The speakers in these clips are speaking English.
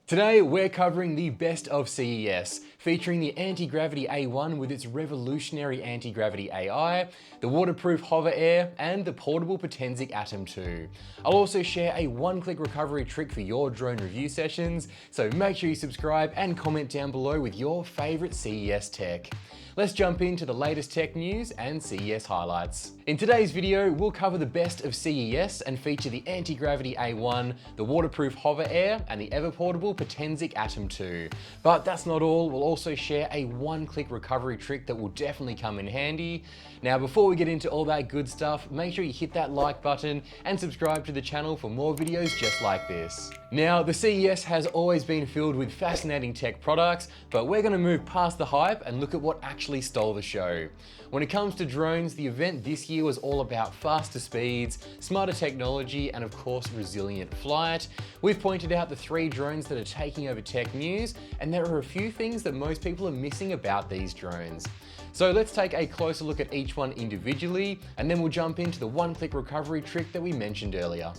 Today, we're covering the best of CES, featuring the Antigravity A1 with its revolutionary anti-gravity AI, the waterproof HoverAir, and the portable Potensic Atom 2. I'll also share a one-click recovery trick for your drone review sessions, so make sure you subscribe and comment down below with your favorite CES tech. Let's jump into the latest tech news and CES highlights. In today's video, we'll cover the best of CES and feature the Antigravity A1, the waterproof HoverAir, and the ever-portable Potensic Atom 2. But that's not all, we'll also share a one-click recovery trick that will definitely come in handy. Now, before we get into all that good stuff, make sure you hit that like button and subscribe to the channel for more videos just like this. Now, the CES has always been filled with fascinating tech products, but we're going to move past the hype and look at what actually stole the show. When it comes to drones, the event this year was all about faster speeds, smarter technology, and of course, resilient flight. We've pointed out the 3 drones that are taking over tech news, and there are a few things that most people are missing about these drones. So let's take a closer look at each one individually, and then we'll jump into the one-click recovery trick that we mentioned earlier.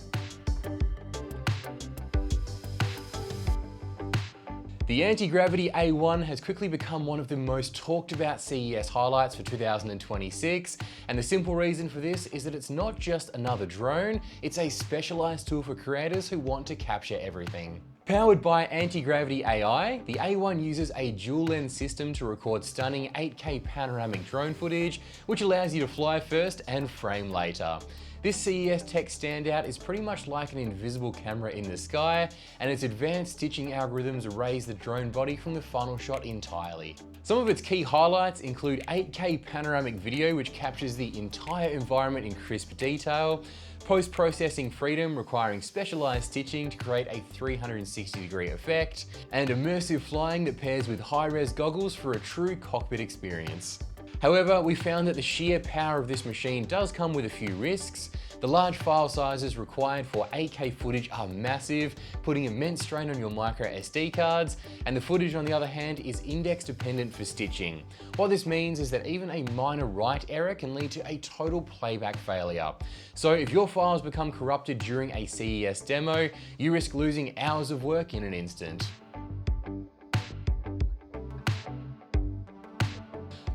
The Antigravity A1 has quickly become one of the most talked about CES highlights for 2026, and the simple reason for this is that it's not just another drone, it's a specialized tool for creators who want to capture everything. Powered by Antigravity AI, the A1 uses a dual lens system to record stunning 8K panoramic drone footage, which allows you to fly first and frame later. This CES tech standout is pretty much like an invisible camera in the sky, and its advanced stitching algorithms erase the drone body from the final shot entirely. Some of its key highlights include 8K panoramic video, which captures the entire environment in crisp detail, post-processing freedom requiring specialized stitching to create a 360-degree effect, and immersive flying that pairs with high-res goggles for a true cockpit experience. However, we found that the sheer power of this machine does come with a few risks. The large file sizes required for 8K footage are massive, putting immense strain on your micro SD cards, and the footage on the other hand is index dependent for stitching. What this means is that even a minor write error can lead to a total playback failure. So if your files become corrupted during a CES demo, you risk losing hours of work in an instant.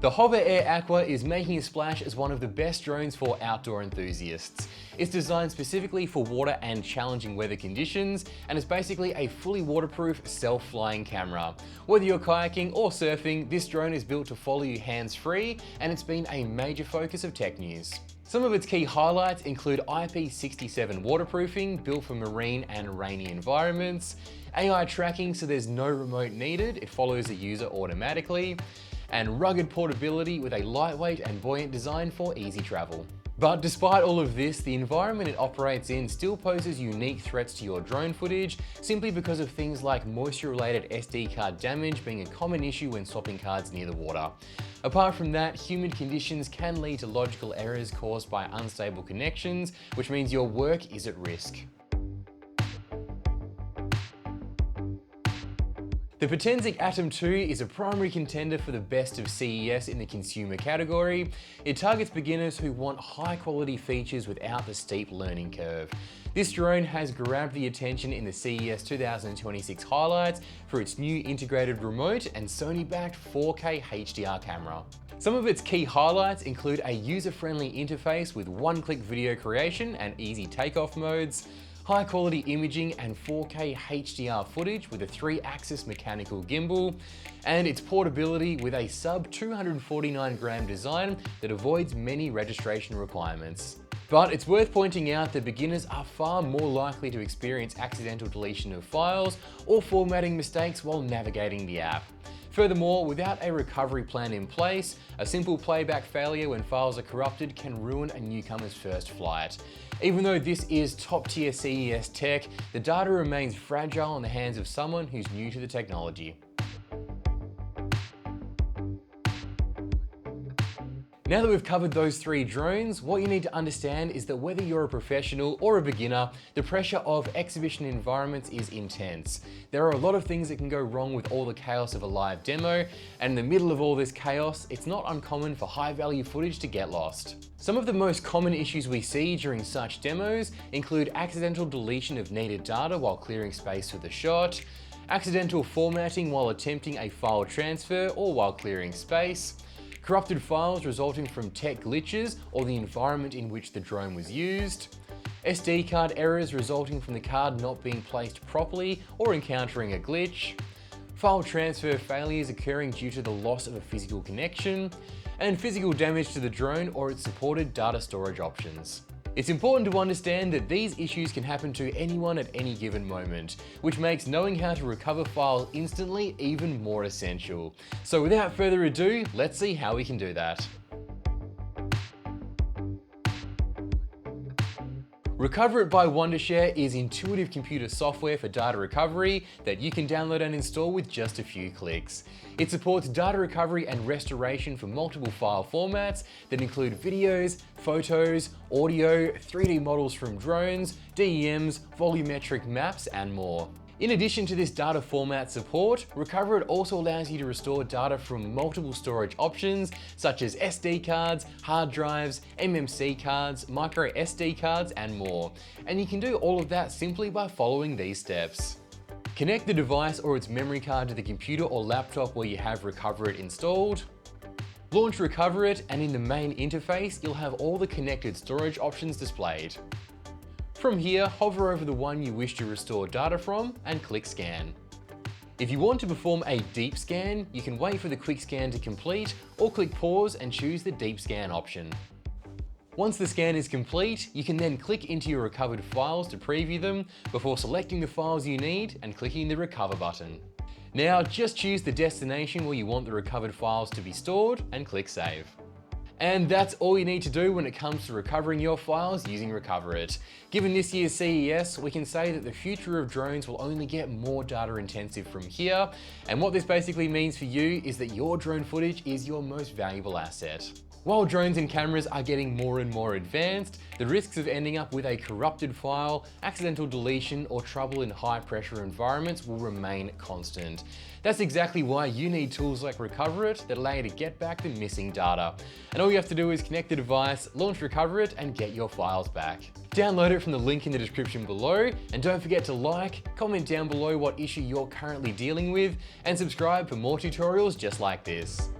The HoverAir AQUA is making a splash as one of the best drones for outdoor enthusiasts. It's designed specifically for water and challenging weather conditions, and it's basically a fully waterproof, self-flying camera. Whether you're kayaking or surfing, this drone is built to follow you hands-free, and it's been a major focus of tech news. Some of its key highlights include IP67 waterproofing, built for marine and rainy environments, AI tracking so there's no remote needed, it follows the user automatically, and rugged portability with a lightweight and buoyant design for easy travel. But despite all of this, the environment it operates in still poses unique threats to your drone footage, simply because of things like moisture-related SD card damage being a common issue when swapping cards near the water. Apart from that, humid conditions can lead to logical errors caused by unstable connections, which means your work is at risk. The Potensic Atom 2 is a primary contender for the best of CES in the consumer category. It targets beginners who want high quality features without the steep learning curve. This drone has grabbed the attention in the CES 2026 highlights for its new integrated remote and Sony-backed 4K HDR camera. Some of its key highlights include a user-friendly interface with one-click video creation and easy takeoff modes, high-quality imaging and 4K HDR footage with a 3-axis mechanical gimbal, and its portability with a sub 249 gram design that avoids many registration requirements. But it's worth pointing out that beginners are far more likely to experience accidental deletion of files or formatting mistakes while navigating the app. Furthermore, without a recovery plan in place, a simple playback failure when files are corrupted can ruin a newcomer's first flight. Even though this is top-tier CES tech, the data remains fragile in the hands of someone who's new to the technology. Now that we've covered those 3 drones, what you need to understand is that whether you're a professional or a beginner, the pressure of exhibition environments is intense. There are a lot of things that can go wrong with all the chaos of a live demo, and in the middle of all this chaos, it's not uncommon for high-value footage to get lost. Some of the most common issues we see during such demos include accidental deletion of needed data while clearing space for the shot, accidental formatting while attempting a file transfer or while clearing space, corrupted files resulting from tech glitches or the environment in which the drone was used, SD card errors resulting from the card not being placed properly or encountering a glitch, file transfer failures occurring due to the loss of a physical connection, and physical damage to the drone or its supported data storage options. It's important to understand that these issues can happen to anyone at any given moment, which makes knowing how to recover files instantly even more essential. So without further ado, let's see how we can do that. Recoverit by Wondershare is intuitive computer software for data recovery that you can download and install with just a few clicks. It supports data recovery and restoration for multiple file formats that include videos, photos, audio, 3D models from drones, DEMs, volumetric maps, and more. In addition to this data format support, Recoverit also allows you to restore data from multiple storage options such as SD cards, hard drives, MMC cards, micro SD cards, and more. And you can do all of that simply by following these steps. Connect the device or its memory card to the computer or laptop where you have Recoverit installed. Launch Recoverit, and in the main interface, you'll have all the connected storage options displayed. From here, hover over the one you wish to restore data from and click Scan. If you want to perform a deep scan, you can wait for the quick scan to complete or click pause and choose the deep scan option. Once the scan is complete, you can then click into your recovered files to preview them before selecting the files you need and clicking the Recover button. Now just choose the destination where you want the recovered files to be stored and click Save. And that's all you need to do when it comes to recovering your files using Recoverit. Given this year's CES, we can say that the future of drones will only get more data intensive from here. And what this basically means for you is that your drone footage is your most valuable asset. While drones and cameras are getting more and more advanced, the risks of ending up with a corrupted file, accidental deletion, or trouble in high pressure environments will remain constant. That's exactly why you need tools like Recoverit that allow you to get back the missing data. And all you have to do is connect the device, launch Recoverit, and get your files back. Download it from the link in the description below, and don't forget to like, comment down below what issue you're currently dealing with, and subscribe for more tutorials just like this.